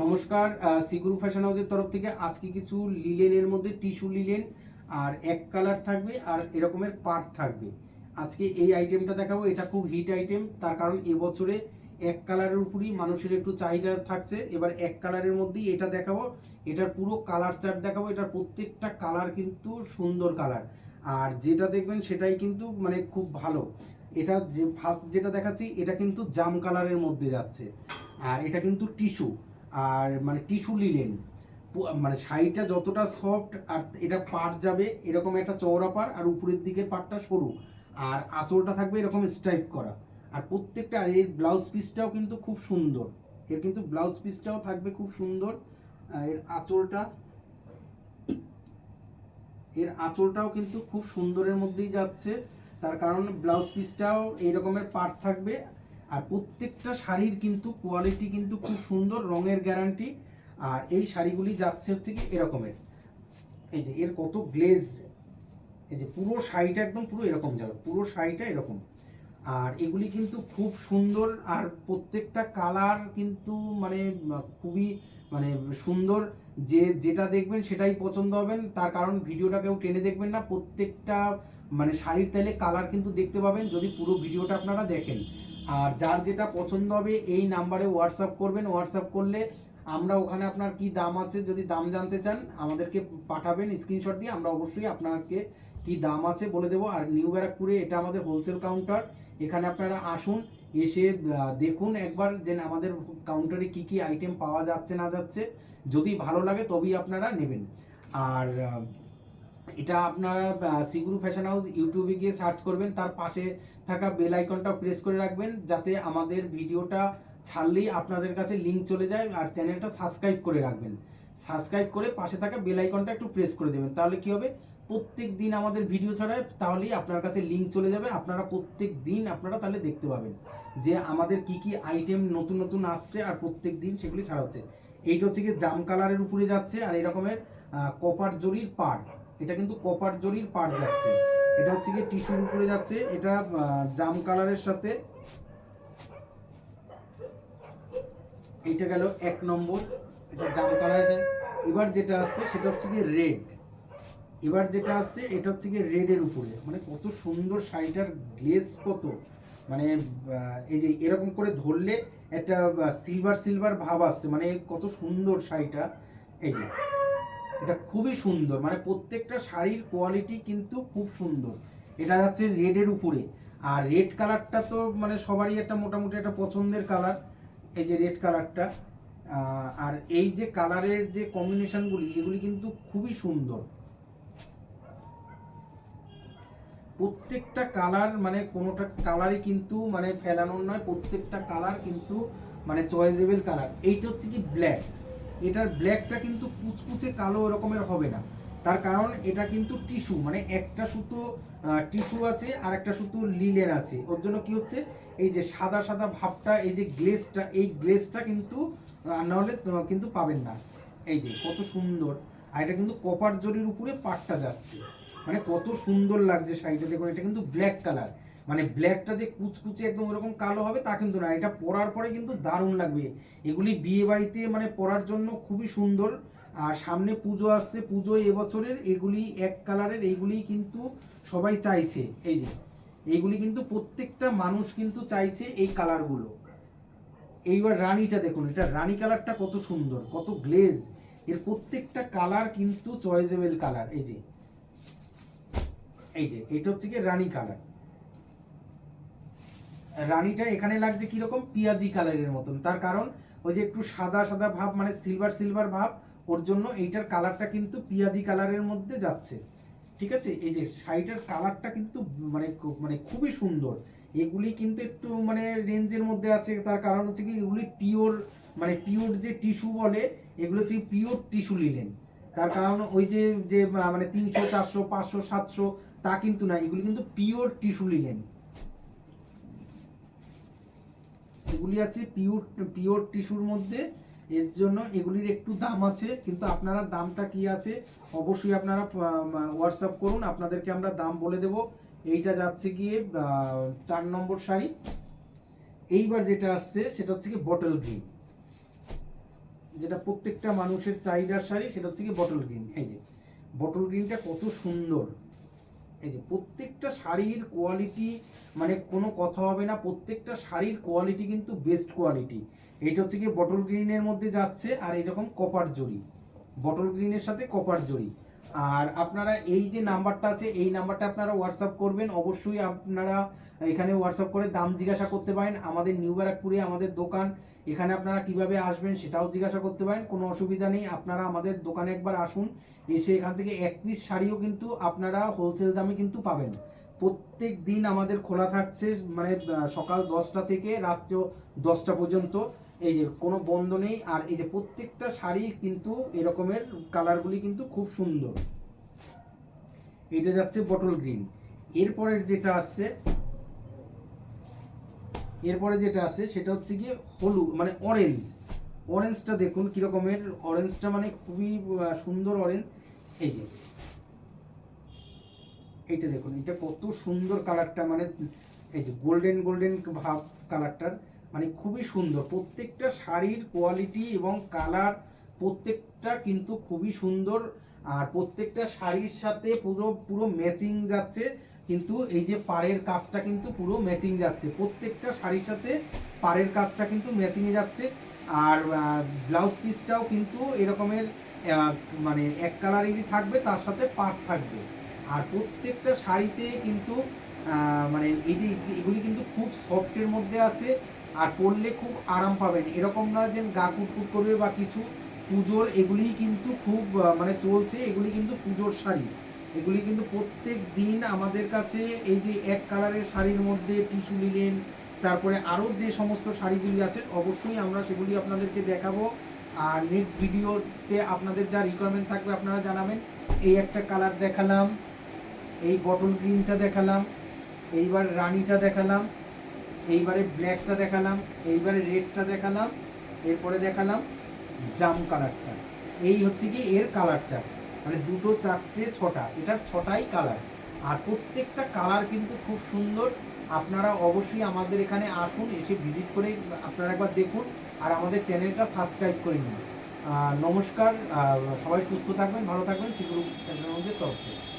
নমস্কার, সিগুরু ফ্যাশন হাউসের তরফ থেকে আজকে কিছু লিলেনের মধ্যে টিস্যু লিলেন আর এক কালার থাকবে আর এরকমের পার্ট থাকবে। আজকে এই আইটেমটা দেখাবো। এটা খুব হিট আইটেম, তার কারণ এবছরে এক কালারের উপরই মানুষের একটু চাহিদা থাকছে। এবার এক কালারের মধ্যেই এটা দেখাবো। এটার পুরো কালার চার্ট দেখাবো। এটার প্রত্যেকটা কালার কিন্তু সুন্দর কালার, আর যেটা দেখবেন সেটাই কিন্তু মানে খুব ভালো। এটা যে ফার্স্ট যেটা দেখাচ্ছি এটা কিন্তু জাম কালারের মধ্যে যাচ্ছে, আর এটা কিন্তু টিস্যু, আর মানে টিস্যু লিলেন। মানে শাড়িটা যতটা সফট, আর এটা পাড় যাবে এরকম একটা চওড়া পাড়, আর উপরের দিকের পাড়টা সরু, আর আঁচলটা থাকবে এরকম স্ট্রাইপ করা। আর প্রত্যেকটা এর ব্লাউজ পিসটাও কিন্তু খুব সুন্দর। এর কিন্তু ব্লাউজ পিসটাও থাকবে খুব সুন্দর। এর আঁচলটা এর আঁচলটাও কিন্তু খুব সুন্দরের মধ্যেই যাচ্ছে, তার কারণ ব্লাউজ পিসটাও এই রকমের পার্ট থাকবে। আর প্রত্যেকটা শাড়ির কিন্তু কোয়ালিটি কিন্তু খুব সুন্দর, রঙের গ্যারান্টি। আর এই শাড়িগুলি যাচ্ছে হচ্ছে কি এরকমের, এই যে এর কত গ্লেজ, এই যে পুরো শাড়িটা একদম পুরো এরকম যাবে, পুরো শাড়িটা এরকম। আর এগুলি কিন্তু খুব সুন্দর, আর প্রত্যেকটা কালার কিন্তু মানে খুবই মানে সুন্দর। যেটা দেখবেন সেটাই পছন্দ হবেন, তার কারণ ভিডিওটা কেউ টেনে দেখবেন না। প্রত্যেকটা মানে শাড়ির তাইলে কালার কিন্তু দেখতে পাবেন যদি পুরো ভিডিওটা আপনারা দেখেন। আর যার যেটা পছন্দ হবে এই নাম্বারে হোয়াটসঅ্যাপ করবেন। হোয়াটসঅ্যাপ করলে আমরা ওখানে আপনার কি দাম আছে, যদি দাম জানতে চান আমাদেরকে পাঠাবেন স্ক্রিনশট দিয়ে, আমরা অবশ্যই আপনাকে কি দাম আছে বলে দেবো। আর নিউ ব্যারাকপুরে এটা আমাদের হোলসেল কাউন্টার। এখানে আপনারা আসুন, এসে দেখুন একবার যে আমাদের কাউন্টারে কি কি আইটেম পাওয়া যাচ্ছে না যাচ্ছে। যদি ভালো লাগে তবেই আপনারা নেবেন। আর এটা আপনারা সিগুরু ফ্যাশন হাউস ইউটিউবে গিয়ে সার্চ করবেন, তার পাশে থাকা বেল আইকনটা প্রেস করে রাখবেন যাতে আমাদের ভিডিওটা ছাড়লেই আপনাদের কাছে লিঙ্ক চলে যায়। আর চ্যানেলটা সাবস্ক্রাইব করে রাখবেন। সাবস্ক্রাইব করে পাশে থাকা বেল আইকনটা একটু প্রেস করে দেবেন, তাহলে কি হবে, প্রত্যেক দিন আমাদের ভিডিও ছাড়ায় তাহলেই আপনার কাছে লিঙ্ক চলে যাবে। আপনারা প্রত্যেক দিন আপনারা তাহলে দেখতে পাবেন যে আমাদের কি কি আইটেম নতুন নতুন আসছে, আর প্রত্যেক দিন সেগুলি ছাড়া হচ্ছে। এইটা হচ্ছে কি জাম কালারের উপরে যাচ্ছে, আর এই রকমের কপার জরির পাড়। এটা কিন্তু কপার জরির পাড় যাচ্ছে। এটা হচ্ছে কি টিস্যুর উপরে যাচ্ছে। এটা জাম কালারের সাথে, এইটা গেল এক নম্বর, এটা জাম কালারের। এবার যেটা আসছে সেটা হচ্ছে কি রেড। এবার যেটা আসছে এটা হচ্ছে কি রেডের উপরে, মানে কত সুন্দর শাড়িটার গ্লেজ কত, মানে এই যে এরকম করে ধরলে একটা সিলভার সিলভার ভাব আসছে, মানে কত সুন্দর শাড়িটা। এই যে এটা খুবই সুন্দর, মানে প্রত্যেকটা শাড়ির কোয়ালিটি কিন্তু খুব সুন্দর। এটা যাচ্ছে রেডের উপরে। আর রেড কালারটা তো মানে সবারই একটা মোটামুটি একটা পছন্দের কালার, এই যে রেড কালারটা। আর এই যে কালারের যে কম্বিনেশনগুলি এগুলি কিন্তু খুবই সুন্দর। প্রত্যেকটা কালার মানে কোনোটা কালারই কিন্তু মানে ফেলানোর নয়, প্রত্যেকটা কালার কিন্তু মানে চয়েজেবল কালার। এইটা হচ্ছে কি ব্ল্যাক। এটার ব্ল্যাকটা কিন্তু কুচকুচে কালো এরকমের হবে না, তার কারণ এটা কিন্তু টিস্যু, মানে একটা সুতো টিস্যু আছে আর একটা সুতো লিলেন আছে। ওর জন্য কি হচ্ছে, এই যে সাদা সাদা ভাবটা, এই যে গ্লেজটা, এই গ্লেজটা কিন্তু না হলে কিন্তু পাবেন না। এই যে কত সুন্দর। আর এটা কিন্তু কপার জরির উপরে পাটটা যাচ্ছে, মানে কত সুন্দর লাগছে শাড়িটা। দেখুন এটা কিন্তু ব্ল্যাক কালার, মানে ব্ল্যাকটা যে কুচকুচে একদম এরকম কালো হবে তা কিন্তু না, এটা পরার পরে কিন্তু দারুণ লাগবে। এগুলি বিয়ে বাড়িতে মানে পরার জন্য খুবই সুন্দর। আর সামনে পুজো আসছে, পুজো এবছরের এগুলি এক কালারের, এইগুলি কিন্তু সবাই চাইছে। এই যে এইগুলি কিন্তু প্রত্যেকটা মানুষ কিন্তু চাইছে এই কালারগুলো। এইবার রানীটা দেখুন, এটা রানী কালারটা কত সুন্দর, কত গ্লেজ। এর প্রত্যেকটা কালার কিন্তু চয়েজেবল কালার। এই যে এটা হচ্ছে কি রানী কালার। রানীটা এখানে লাগছে কিরকম পিয়াজি কালারের মতন, তার কারণ ওই যে একটু সাদা সাদা ভাব, মানে সিলভার সিলভার ভাব, ওর জন্য এইটার কালারটা কিন্তু পিয়াজি কালারের মধ্যে যাচ্ছে। ঠিক আছে, এই যে শাড়িটার কালারটা কিন্তু মানে মানে খুবই সুন্দর। এগুলি কিন্তু একটু মানে রেঞ্জের মধ্যে আছে, তার কারণ হচ্ছে কি এগুলি পিওর, মানে পিওর যে টিস্যু বলে, এগুলো হচ্ছে পিওর টিস্যু লিলেন। তার কারণ ওই যে যে মানে 300 400 500 700 তা কিন্তু না, এগুলি কিন্তু পিওর টিস্যু লিলেন। এগুলি আছে পিওর পিওর টিস্যুর মধ্যে। এর জন্য এগুলির একটু দাম আছে, কিন্তু আপনারা দামটা কি আছে অবশ্যই আপনারা হোয়াটসঅ্যাপ করুন, আপনাদেরকে আমরা দাম বলে দেব। এইটা যাচ্ছে গিয়ে 4 নম্বর শাড়ি। এইবার যেটা আসছে সেটা হচ্ছে কি বটল গ্রিন। যেটা প্রত্যেকটা মানুষের চাহিদার শাড়ি, সেটা হচ্ছে কি বটল গ্রিন। এই যে বটল গ্রিনটা কত সুন্দর, এই যে প্রত্যেকটা শাড়ির কোয়ালিটি মানে কোনো কথা হবে না, প্রত্যেকটা শাড়ির কোয়ালিটি কিন্তু বেস্ট কোয়ালিটি। এইটা হচ্ছে কি বটল গ্রিনের মধ্যে যাচ্ছে, আর এরকম কপার জরি, বটল গ্রিনের সাথে কপার জরি। আর আপনারা এই যে নাম্বারটা আছে, এই নাম্বারটা আপনারা হোয়াটসঅ্যাপ করবেন, অবশ্যই আপনারা এখানে হোয়াটসঅ্যাপ করে দাম জিজ্ঞাসা করতে পারেন। আমাদের নিউ ব্যারাকপুরে আমাদের দোকান, এখানে আপনারা কিভাবে আসবেন সেটাও জিজ্ঞাসা করতে পারেন, কোনো অসুবিধা নেই। আপনারা আমাদের দোকানে একবার আসুন, এসে এখান থেকে এক পিস শাড়িও কিন্তু আপনারা হোলসেল দামে কিন্তু পাবেন। প্রত্যেক দিন আমাদের খোলা থাকছে, মানে সকাল 10টা থেকে রাত্র 10টা পর্যন্ত, এই যে কোনো বন্ধ নেই। আর এই যে প্রত্যেকটা শাড়ি কিন্তু এরকমের কালারগুলি কিন্তু খুব সুন্দর। এটা যাচ্ছে বটল গ্রিন। এরপরের যেটা আসছে, এরপরে যেটা আছে সেটা হচ্ছে কি হলুদ মানে অরেঞ্জ। অরেঞ্জটা দেখুন কিরকমের, অরেঞ্জটা মানে খুবই সুন্দর অরেঞ্জ। এই যে এইটা দেখুন, এটা কত সুন্দর কালারটা, মানে এই যে গোল্ডেন গোল্ডেন ভাব কালারটার, মানে খুবই সুন্দর। প্রত্যেকটা শাড়ির কোয়ালিটি এবং কালার প্রত্যেকটা কিন্তু খুবই সুন্দর। আর প্রত্যেকটা শাড়ির সাথে পুরো পুরো ম্যাচিং যাচ্ছে, কিন্তু এই যে পাড়ের কাজটা কিন্তু পুরো ম্যাচিং যাচ্ছে, প্রত্যেকটা শাড়ির সাথে পাড়ের কাজটা কিন্তু ম্যাচিংয়ে যাচ্ছে। আর ব্লাউজ পিসটাও কিন্তু এরকমের মানে এক কালারেরই থাকবে, তার সাথে পাড় থাকবে। আর প্রত্যেকটা শাড়িতে কিন্তু মানে এই যে এগুলি কিন্তু খুব সফটের মধ্যে আছে, আর পরলে খুব আরাম পাবেন। এরকম না যে গা কুটকুট করবে বা কিছু। পুজোর এগুলি কিন্তু খুব মানে চলছে, এগুলি কিন্তু পুজোর শাড়ি। এগুলি কিন্তু প্রত্যেক দিন আমাদের কাছে এই যে এক কালারের শাড়ির মধ্যে টিস্যু লিনেন, তারপরে আরও যে সমস্ত শাড়িগুলি আছে অবশ্যই আমরা সেগুলি আপনাদেরকে দেখাবো। আর নেক্সট ভিডিওতে আপনাদের যা রিকোয়ারমেন্ট থাকবে আপনারা জানাবেন। এই একটা কালার দেখালাম, এই বটল গ্রিনটা দেখালাম, এইবার রানিটা দেখালাম, এইবারে ব্ল্যাকটা দেখালাম, এইবারে রেডটা দেখালাম, এরপরে দেখালাম জাম কালারটা। এই হচ্ছে কি এর কালার চার্ট, মানে দুটো চারটে ছটা, এটার ছটাই কালার। আর প্রত্যেকটা কালার কিন্তু খুব সুন্দর। আপনারা অবশ্যই আমাদের এখানে আসুন, এসে ভিজিট করে আপনারা একবার দেখুন, আর আমাদের চ্যানেলটা সাবস্ক্রাইব করে নিন। নমস্কার, সবাই সুস্থ থাকবেন, ভালো থাকবেন, সিকিউর ফ্যাশন হাউসের তরফ থেকে।